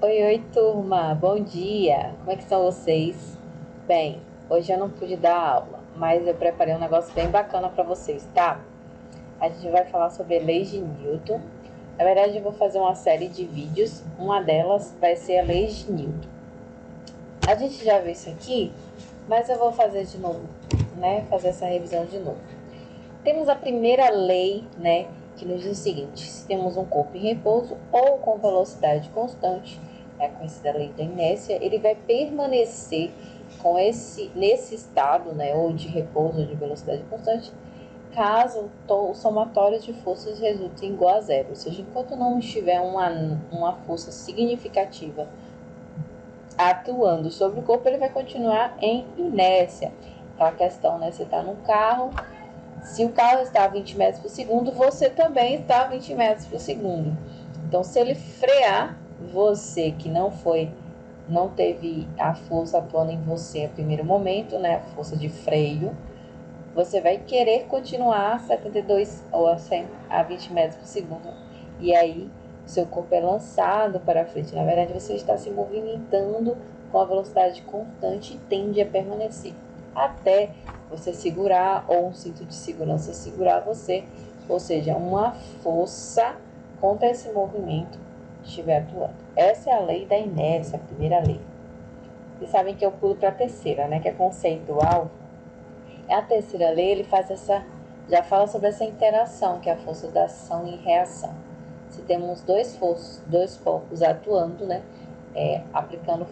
Oi, oi, turma, bom dia, como é que estão vocês? Bem, hoje eu não pude dar aula, mas eu preparei um negócio bem bacana para vocês, tá? A gente vai falar sobre leis de Newton. Na verdade, eu vou fazer uma série de vídeos, uma delas vai ser a lei de Newton. A gente já viu isso aqui, mas eu vou fazer de novo, né? Fazer essa revisão de novo. Temos a primeira lei, né? Que nos diz o seguinte: se temos um corpo em repouso ou com velocidade constante, é a conhecida lei da inércia, ele vai permanecer nesse estado, né, ou de repouso ou de velocidade constante, caso o somatório de forças resulte igual a zero. Ou seja, enquanto não estiver uma força significativa atuando sobre o corpo, ele vai continuar em inércia. Aquela questão, né, você está no carro, se o carro está a 20 metros por segundo, você também está a 20 metros por segundo. Então, se ele frear, você que não teve a força atuando em você no primeiro momento, né, a força de freio, você vai querer continuar a 72 ou a 20 metros por segundo. E aí, seu corpo é lançado para frente. Na verdade, você está se movimentando com a velocidade constante e tende a permanecer até você segurar, ou um cinto de segurança segurar você, ou seja, uma força contra esse movimento estiver atuando. Essa é a lei da inércia, a primeira lei. Vocês sabem que eu pulo para a terceira, né, que é conceitual. A terceira lei, ele já fala sobre essa interação, que é a força da ação e reação. Se temos dois corpos atuando, né, aplicando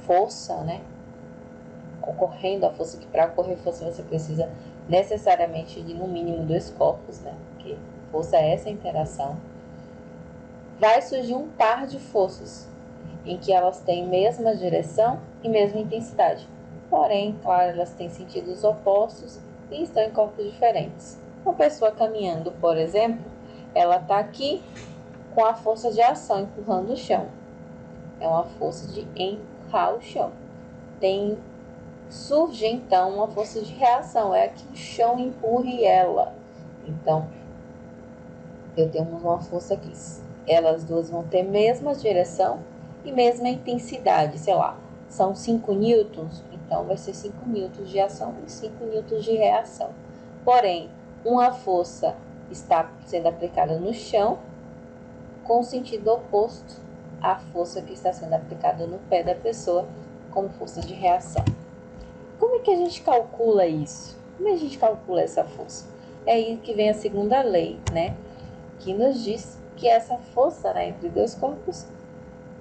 força, né, ocorrendo a força, que para ocorrer força você precisa necessariamente de no mínimo dois corpos, né, porque força é essa interação. Vai surgir um par de forças, em que elas têm mesma direção e mesma intensidade. Porém, claro, elas têm sentidos opostos e estão em corpos diferentes. Uma pessoa caminhando, por exemplo, ela está aqui com a força de ação empurrando o chão. É uma força de empurrar o chão. Surge então uma força de reação, é que o chão empurre ela. Então, eu tenho uma força aqui. Elas duas vão ter mesma direção e mesma intensidade, sei lá, são 5 newtons, então vai ser 5 newtons de ação e 5 newtons de reação. Porém, uma força está sendo aplicada no chão com o sentido oposto à força que está sendo aplicada no pé da pessoa como força de reação. Como é que a gente calcula isso? Como a gente calcula essa força? É aí que vem a segunda lei, né? Que nos diz que essa força, né, entre dois corpos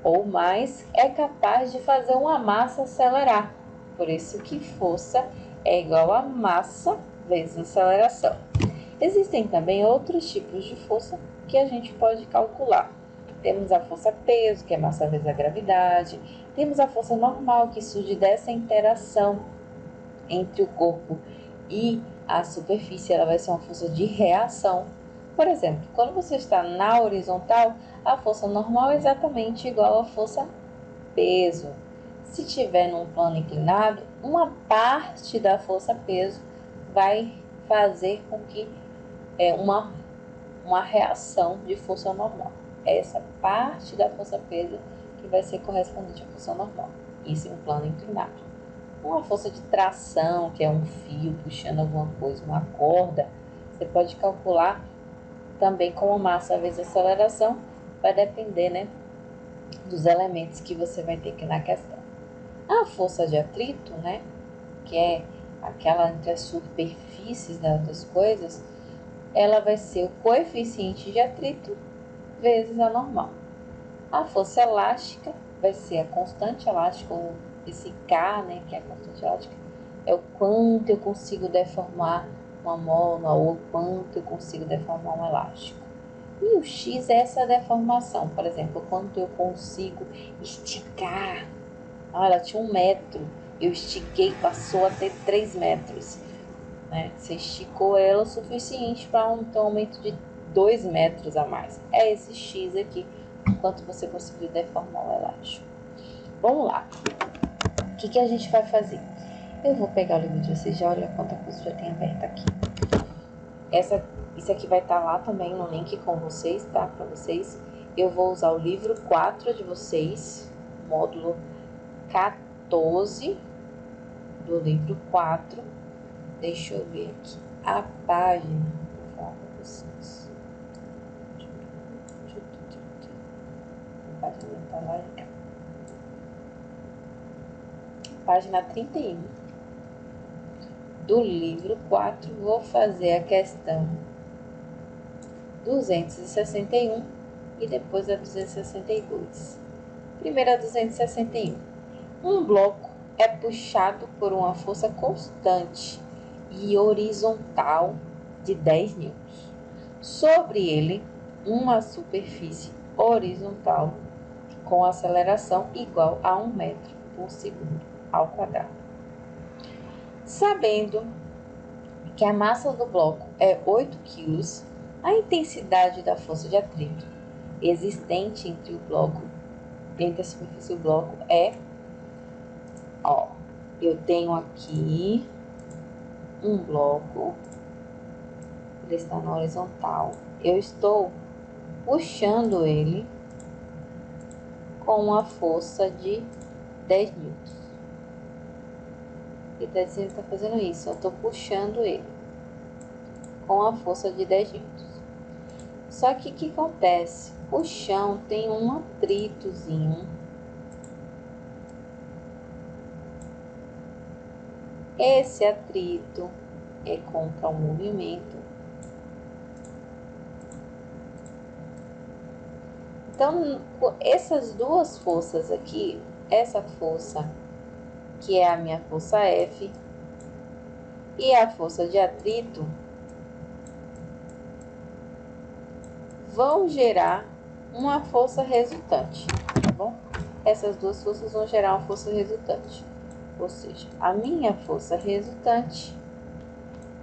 ou mais é capaz de fazer uma massa acelerar. Por isso que força é igual a massa vezes aceleração. Existem também outros tipos de força que a gente pode calcular. Temos a força peso, que é massa vezes a gravidade. Temos a força normal, que surge dessa interação entre o corpo e a superfície. Ela vai ser uma força de reação. Por exemplo, quando você está na horizontal, a força normal é exatamente igual à força peso. Se estiver num plano inclinado, uma parte da força peso vai fazer com que uma reação de força normal. Essa parte da força peso que vai ser correspondente à força normal. Isso em um plano inclinado. Uma força de tração, que é um fio puxando alguma coisa, uma corda, você pode calcular também como massa vezes aceleração, vai depender, né, dos elementos que você vai ter aqui na questão. A força de atrito, né, que é aquela entre as superfícies das coisas, ela vai ser o coeficiente de atrito vezes a normal. A força elástica vai ser a constante elástica, ou esse K, né, que é a constante elástica, é o quanto eu consigo deformar uma mola ou o quanto eu consigo deformar um elástico. E o X é essa deformação, por exemplo, o quanto eu consigo esticar. Ela tinha 1 metro, eu estiquei, passou a ter 3 metros. Né? Você esticou ela o suficiente para ter um aumento de 2 metros a mais. É esse X aqui, quanto você conseguiu deformar o elástico. Vamos lá. O que a gente vai fazer? Eu vou pegar o livro de vocês, já olha quanta coisa já tem aberta aqui. Isso aqui vai estar lá também no link com vocês, tá? Para vocês eu vou usar o livro 4 de vocês, módulo 14 do livro 4. Deixa eu ver aqui a página, vou falar para vocês. A página tá lá em cá. Página 31 do livro 4, vou fazer a questão 261 e depois a 262. Primeiro a 261. Um bloco é puxado por uma força constante e horizontal de 10 N. Sobre ele, uma superfície horizontal com aceleração igual a 1 metro por segundo ao quadrado. Sabendo que a massa do bloco é 8 kg, a intensidade da força de atrito existente entre a superfície do bloco é, eu tenho aqui um bloco, ele está na horizontal, eu estou puxando ele com uma força de 10 N. Ele está dizendo que está fazendo isso, eu estou puxando ele com a força de 10 N. Só que o que acontece? O chão tem um atritozinho. Esse atrito é contra o movimento. Então, essas duas forças aqui, essa força que é a minha força F e a força de atrito, vão gerar uma força resultante, tá bom? Essas duas forças vão gerar uma força resultante. Ou seja, a minha força resultante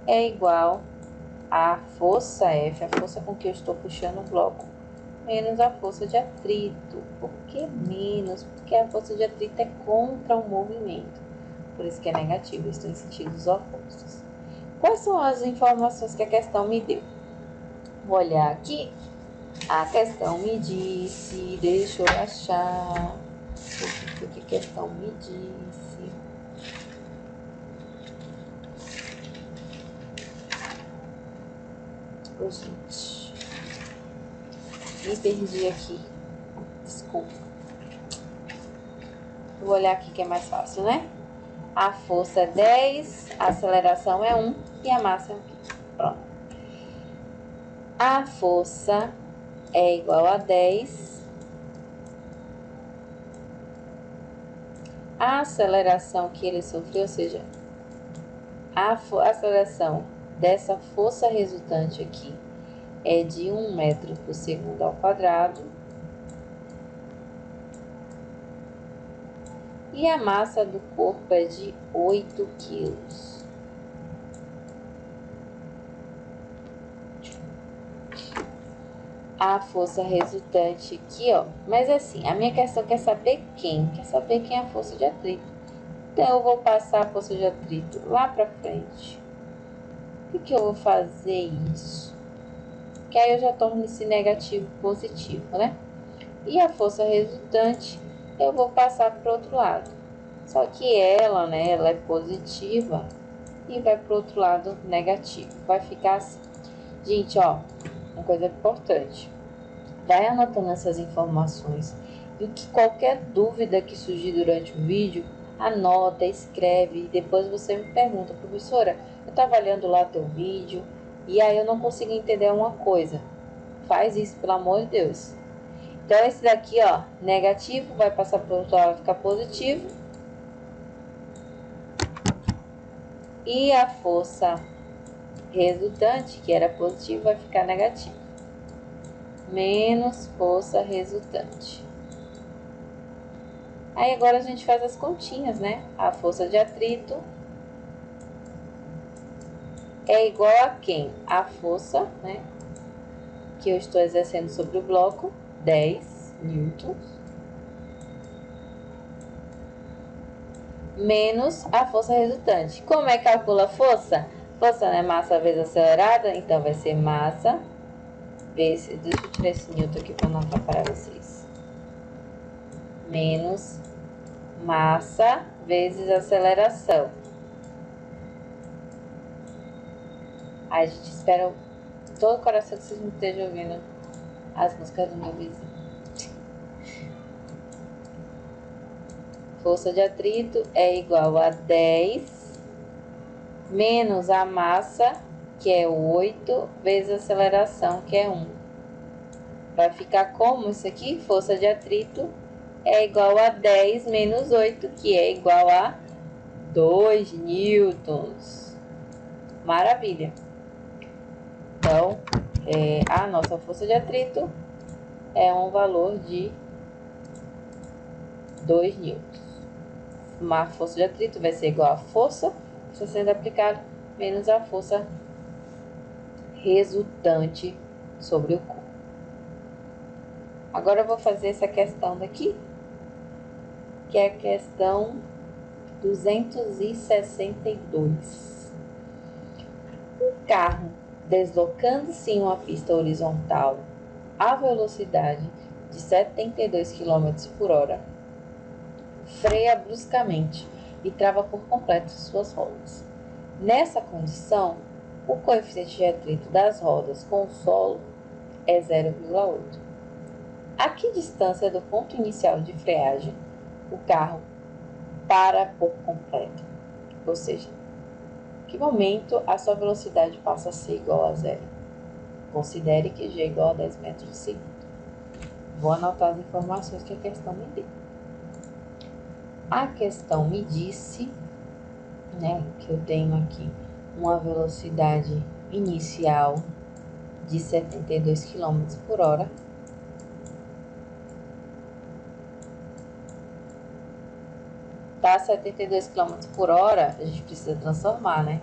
é igual à força F, a força com que eu estou puxando o bloco, menos a força de atrito. Por que menos? Porque a força de atrito é contra o movimento. Por isso que é negativo, estão em sentidos opostos. Quais são as informações que a questão me deu? Vou olhar aqui. A questão me disse, deixa eu achar o que a questão me disse. Ô, gente, me perdi aqui, desculpa. Vou olhar aqui que é mais fácil, né? A força é 10, a aceleração é 1 e a massa é 1 kg. Pronto. A força é igual a 10. A aceleração que ele sofreu, ou seja, a aceleração dessa força resultante aqui é de 1 metro por segundo ao quadrado. E a massa do corpo é de 8 quilos. A força resultante aqui, mas assim, a minha questão quer saber quem? Quer saber quem é a força de atrito. Então, eu vou passar a força de atrito lá pra frente. Por que eu vou fazer isso? Que aí eu já torno esse negativo positivo, né? E a força resultante, eu vou passar pro outro lado. Só que ela, né, ela é positiva e vai pro outro lado negativo. Vai ficar assim. Gente, uma coisa importante. Vai anotando essas informações e que qualquer dúvida que surgir durante o vídeo, anota, escreve e depois você me pergunta, professora, eu estava olhando lá teu vídeo e aí eu não consigo entender uma coisa. Faz isso, pelo amor de Deus. Então, esse daqui, negativo, vai passar para o outro lado, vai ficar positivo. E a força resultante, que era positiva, vai ficar negativa. Menos força resultante. Aí agora a gente faz as continhas, né? A força de atrito é igual a quem? A força, né, que eu estou exercendo sobre o bloco, 10 newtons, menos a força resultante. Como é que calcula a força? Força, né, massa vezes acelerada, então vai ser massa vezes, deixa eu tirar esse newton aqui para não atrapalhar vocês, menos massa vezes aceleração. Aí a gente espera todo o coração que vocês não estejam ouvindo as músicas do meu vizinho. Força de atrito é igual a 10 menos a massa, que é 8, vezes a aceleração, que é 1. Vai ficar como isso aqui? Força de atrito é igual a 10 menos 8, que é igual a 2 newtons. Maravilha! Então, a nossa força de atrito é um valor de 2 newtons. Uma força de atrito vai ser igual a força que está sendo aplicada menos a força resultante sobre o corpo. Agora eu vou fazer essa questão daqui, que é a questão 262. Um carro deslocando-se em uma pista horizontal a velocidade de 72 km por hora, freia bruscamente e trava por completo suas rodas. Nessa condição, o coeficiente de atrito das rodas com o solo é 0,8. A que distância do ponto inicial de freagem o carro para por completo? Ou seja, em que momento a sua velocidade passa a ser igual a zero? Considere que g é igual a 10 metros por segundo. Vou anotar as informações que a questão me deu. A questão me disse, que eu tenho aqui uma velocidade inicial de 72 km por hora. Tá, 72 km por hora, a gente precisa transformar, né?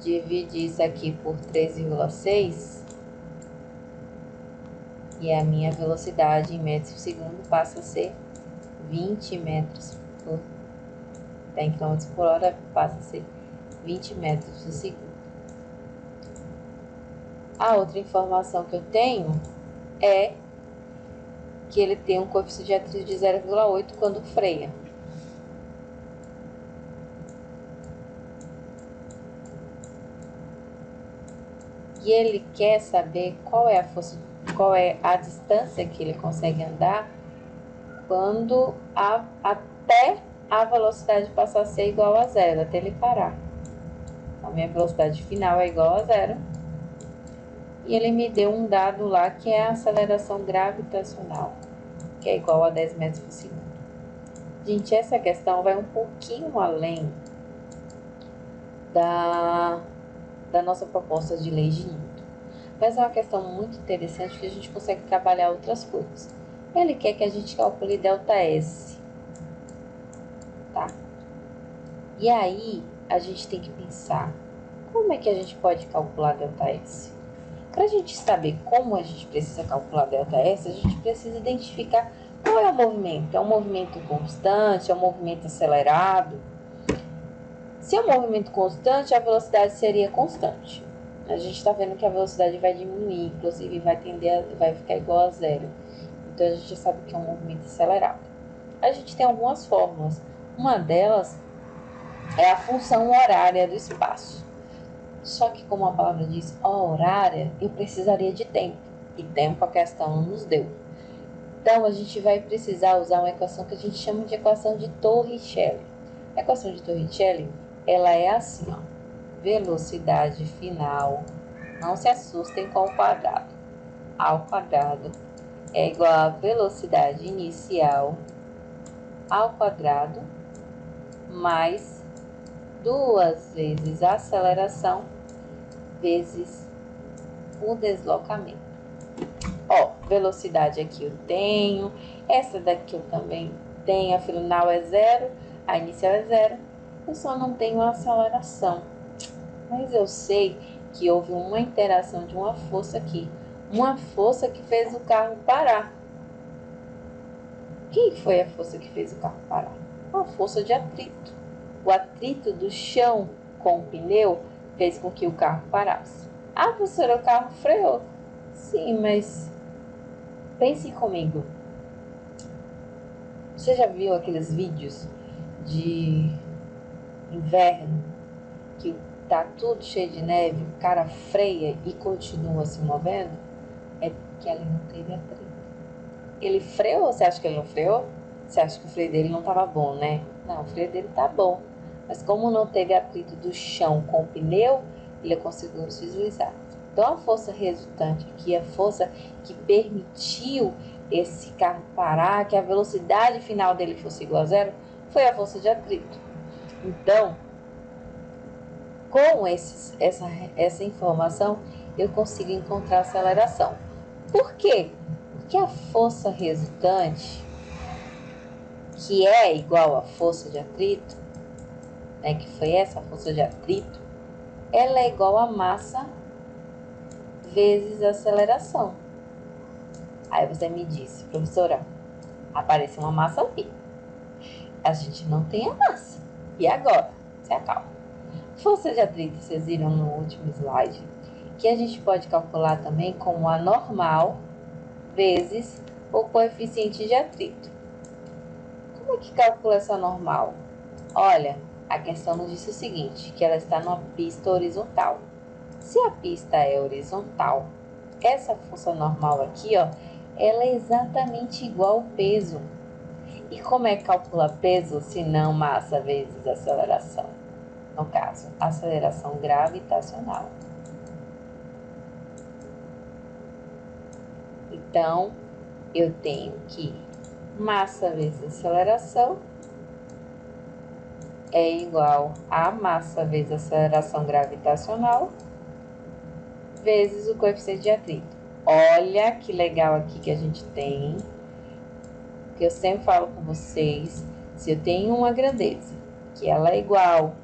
Dividir isso aqui por 3,6 e a minha velocidade em metros por segundo passa a ser 20 metros por 10 km por hora, passa a ser 20 metros por segundo. A outra informação que eu tenho é que ele tem um coeficiente de atrito de 0,8 quando freia. E ele quer saber qual é a força, qual é a distância que ele consegue andar quando até a velocidade passar a ser igual a zero, até ele parar. A minha velocidade final é igual a zero. E ele me deu um dado lá que é a aceleração gravitacional, que é igual a 10 metros por segundo. Gente, essa questão vai um pouquinho além da nossa proposta de lei de Newton. Mas é uma questão muito interessante que a gente consegue trabalhar outras coisas. Ele quer que a gente calcule ΔS, tá? E aí, a gente tem que pensar, como é que a gente pode calcular ΔS? Para a gente saber como a gente precisa calcular ΔS, a gente precisa identificar qual é o movimento. É um movimento constante? É um movimento acelerado? Se é um movimento constante, a velocidade seria constante. A gente está vendo que a velocidade vai diminuir, inclusive vai ficar igual a zero. Então, a gente já sabe que é um movimento acelerado. A gente tem algumas fórmulas. Uma delas é a função horária do espaço. Só que, como a palavra diz, horária, eu precisaria de tempo. E tempo a questão não nos deu. Então, a gente vai precisar usar uma equação que a gente chama de equação de Torricelli. A equação de Torricelli, ela é assim, ó. Velocidade final, não se assustem com o quadrado, ao quadrado é igual a velocidade inicial ao quadrado mais 2 vezes a aceleração vezes o deslocamento. Ó, velocidade aqui eu tenho, essa daqui eu também tenho, a final é zero, a inicial é zero, eu só não tenho a aceleração. Mas eu sei que houve uma interação de uma força aqui. Uma força que fez o carro parar. Quem foi a força que fez o carro parar? Uma força de atrito. O atrito do chão com o pneu fez com que o carro parasse. Ah, professora, o carro freou. Sim, mas pense comigo. Você já viu aqueles vídeos de inverno que tá tudo cheio de neve, o cara freia e continua se movendo? É porque ali não teve atrito. Ele freou ou você acha que ele não freou? Você acha que o freio dele não estava bom, né? Não, o freio dele tá bom. Mas como não teve atrito do chão com o pneu, ele conseguiu deslizar. Então a força resultante aqui, a força que permitiu esse carro parar, que a velocidade final dele fosse igual a zero, foi a força de atrito. Então, com essa informação, eu consigo encontrar a aceleração. Por quê? Porque a força resultante, que é igual à força de atrito, né, que foi essa força de atrito, ela é igual a massa vezes a aceleração. Aí você me disse, professora, apareceu uma massa ali. A gente não tem a massa. E agora? Se acalma. Força de atrito, vocês viram no último slide, que a gente pode calcular também como a normal vezes o coeficiente de atrito. Como é que calcula essa normal? Olha, a questão nos disse o seguinte, que ela está numa pista horizontal. Se a pista é horizontal, essa força normal aqui, ó, ela é exatamente igual ao peso. E como é que calcula peso se não massa vezes aceleração? No caso, aceleração gravitacional. Então, eu tenho que massa vezes aceleração é igual a massa vezes aceleração gravitacional vezes o coeficiente de atrito. Olha que legal aqui que a gente tem, que eu sempre falo com vocês, se eu tenho uma grandeza que ela é igual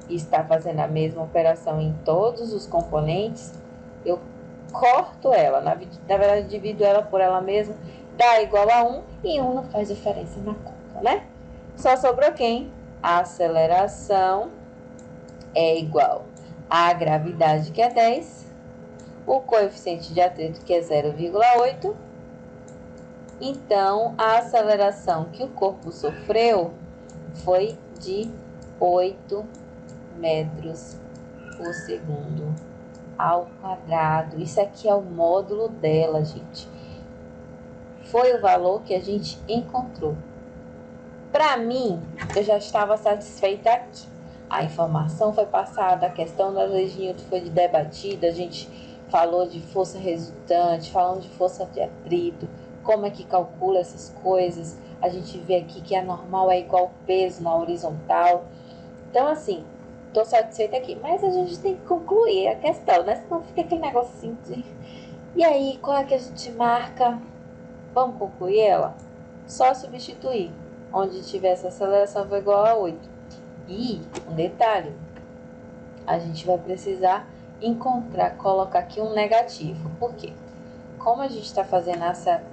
e está fazendo a mesma operação em todos os componentes, eu corto ela, na verdade divido ela por ela mesma, dá igual a 1 e 1 não faz diferença na conta, né? Só sobrou quem? A aceleração é igual à gravidade, que é 10, o coeficiente de atrito, que é 0,8. Então, a aceleração que o corpo sofreu foi de 8 metros por segundo ao quadrado. Isso aqui é o módulo dela, gente. Foi o valor que a gente encontrou. Para mim, eu já estava satisfeita aqui. A informação foi passada, a questão das leis de Newton foi debatida, a gente falou de força resultante, falando de força de atrito, como é que calcula essas coisas. A gente vê aqui que a normal é igual ao peso na horizontal. Então, assim, estou satisfeita aqui. Mas a gente tem que concluir a questão, né? Senão fica aquele negocinho de... E aí, qual é que a gente marca? Vamos concluir ela? Só substituir. Onde tiver essa aceleração vai igual a 8. E, um detalhe, a gente vai precisar colocar aqui um negativo. Por quê? Como a gente está fazendo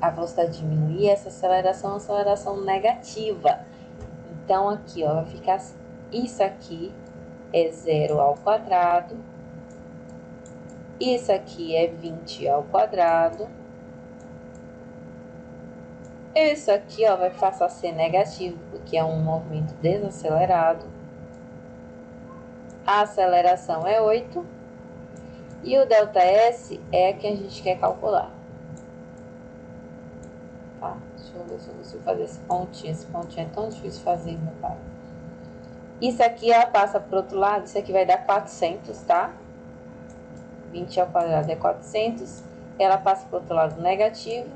a velocidade diminuir, essa aceleração é uma aceleração negativa. Então, aqui, ó, vai ficar assim. Isso aqui é 0 ao quadrado. Isso aqui é 20 ao quadrado. Isso aqui, ó, vai passar a ser negativo, porque é um movimento desacelerado. A aceleração é 8. E o ΔS é que a gente quer calcular. Tá? Deixa eu ver se eu consigo fazer esse pontinho. Esse pontinho é tão difícil de fazer, meu pai. Isso aqui, ela passa para o outro lado. Isso aqui vai dar 400, tá? 20 ao quadrado é 400. Ela passa para o outro lado negativo.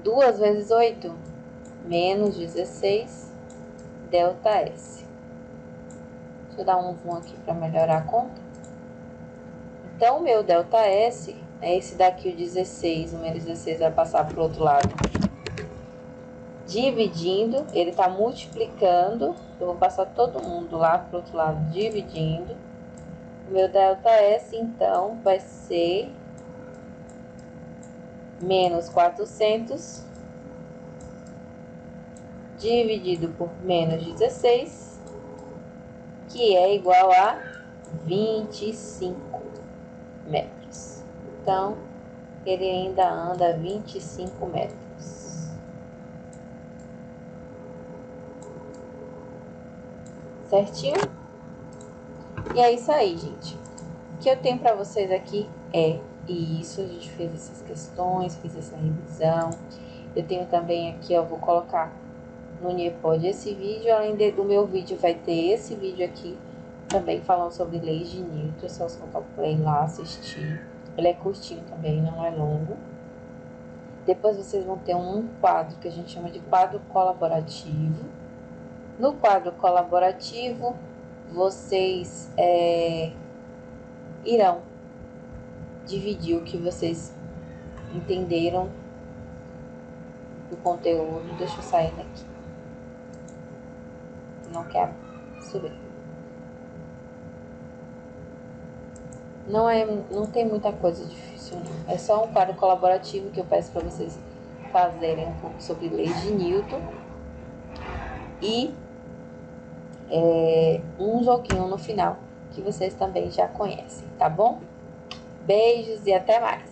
2 vezes 8, menos 16, ΔS. Deixa eu dar um zoom aqui para melhorar a conta. Então, o meu ΔS é esse daqui, o 16. O menos 16 vai passar para o outro lado. Dividindo, ele está multiplicando. Eu vou passar todo mundo lá para o outro lado, dividindo. O meu ΔS, então, vai ser menos 400 dividido por menos 16, que é igual a 25 metros. Então, ele ainda anda 25 metros. Certinho? E é isso aí, gente. O que eu tenho para vocês aqui é isso. A gente fez essas questões, fiz essa revisão. Eu tenho também aqui, ó, vou colocar no Nearpod esse vídeo. Além do meu vídeo, vai ter esse vídeo aqui também falando sobre leis de Newton. Se você colocar o play lá, assistir. Ele é curtinho também, não é longo. Depois vocês vão ter um quadro que a gente chama de quadro colaborativo. No quadro colaborativo, vocês irão dividir o que vocês entenderam do conteúdo. Deixa eu sair daqui. Não quer subir. Não tem muita coisa difícil, não. É só um quadro colaborativo que eu peço para vocês fazerem um pouco sobre leis de Newton. E um joguinho no final que vocês também já conhecem, tá bom? Beijos e até mais!